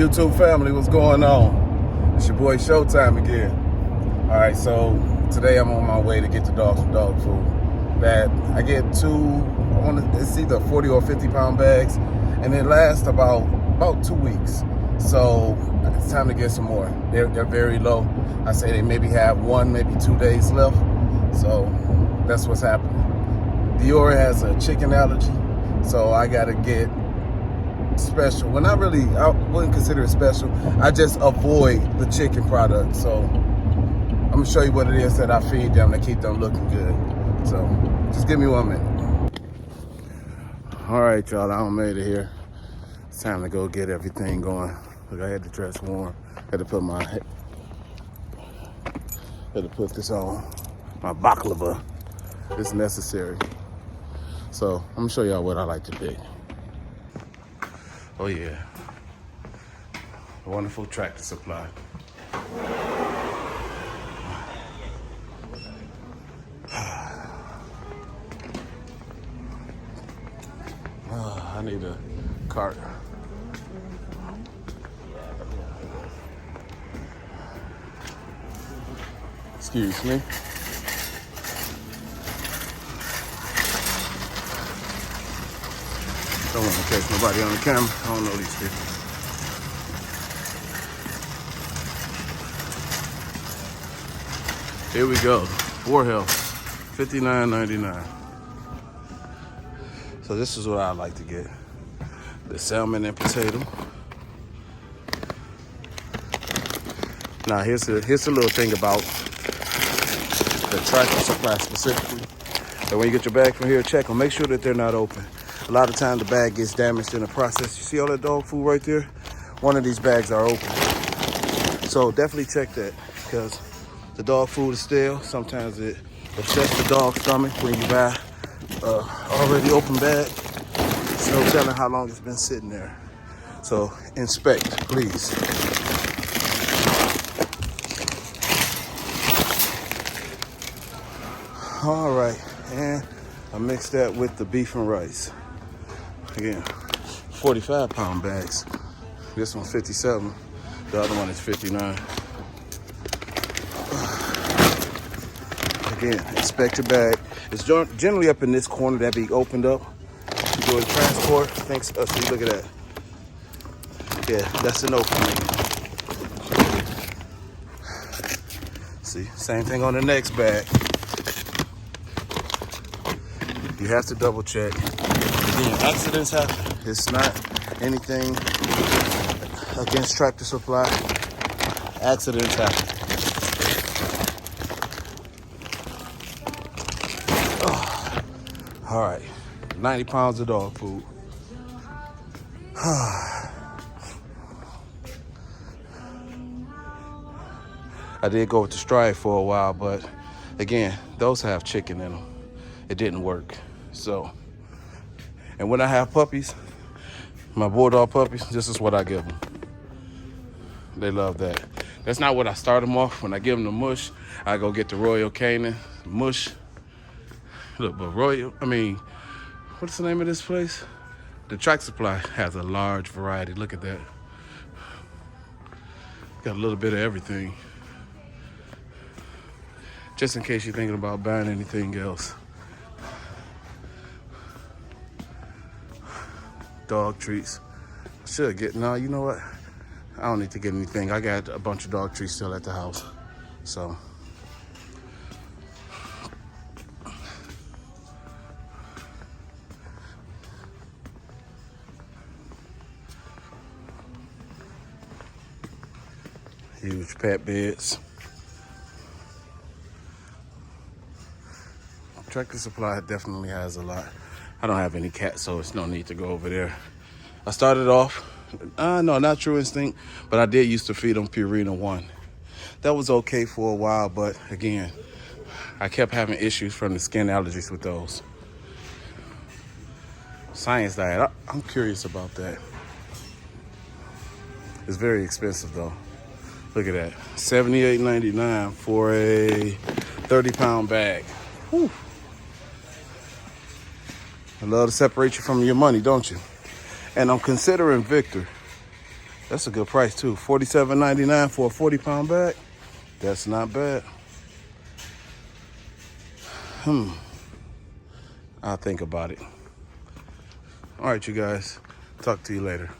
YouTube family, what's going on? It's your boy Showtime again. All right, so today I'm on my way to get the dogs some dog food. That I get it's either 40 or 50 pound bags, and it lasts about 2 weeks. So it's time to get some more. They're very low. I say they maybe have 1, maybe 2 days left. So that's what's happening. Dior has a chicken allergy, so I gotta get special. Well, I wouldn't consider it special. I just avoid the chicken product. So I'm gonna show you what it is that I feed them to keep them looking good. So just give me 1 minute. All right, y'all, I made it here. It's time to go get everything going. Look, I had to dress warm. Had to put this on. My baklava is necessary. So I'm gonna show y'all what I like to pick. Oh yeah, a wonderful Tractor Supply. I need a cart. Excuse me. Don't want to catch nobody on the camera. I don't know these people. Here we go. War Health, $59.99. So this is what I like to get: the salmon and potato. Now here's a little thing about the Tractor Supply specifically. So when you get your bag from here, check them. Make sure that they're not open. A lot of times the bag gets damaged in the process. You see all that dog food right there? One of these bags are open. So definitely check that, because the dog food is stale. Sometimes it upsets the dog's stomach when you buy already open bag. There's no telling how long it's been sitting there. So inspect, please. All right, and I mixed that with the beef and rice. Again, 45 pound bags. This one's 57. The other one is 59. Again, inspect your bag. It's generally up in this corner that be opened up. You go to transport. Thanks. See, look at that. Yeah, that's an opening. See, same thing on the next bag. You have to double check. Again, accidents happen. It's not anything against Tractor Supply. Accidents happen. Oh. All right, 90 pounds of dog food. I did go with the Stride for a while, but again, those have chicken in them. It didn't work. So, and when I have puppies, my Bulldog puppies, this is what I give them. They love that. That's not what I start them off. When I give them the mush, I go get the Royal Canin mush. Look, but what's the name of this place? The Tractor Supply has a large variety. Look at that. Got a little bit of everything. Just in case you're thinking about buying anything else. Dog treats. I should get, no, you know what? I don't need to get anything. I got a bunch of dog treats still at the house. So. Huge pet beds. Tractor Supply definitely has a lot. I don't have any cats, so it's no need to go over there. I started off, no, not True Instinct, but I did used to feed them Purina 1. That was okay for a while, but again, I kept having issues from the skin allergies with those. Science diet, I'm curious about that. It's very expensive though. Look at that, $78.99 for a 30 pound bag. Whew. I love to separate you from your money, don't you? And I'm considering Victor. That's a good price too. $47.99 for a 40-pound bag. That's not bad. I'll think about it. All right, you guys. Talk to you later.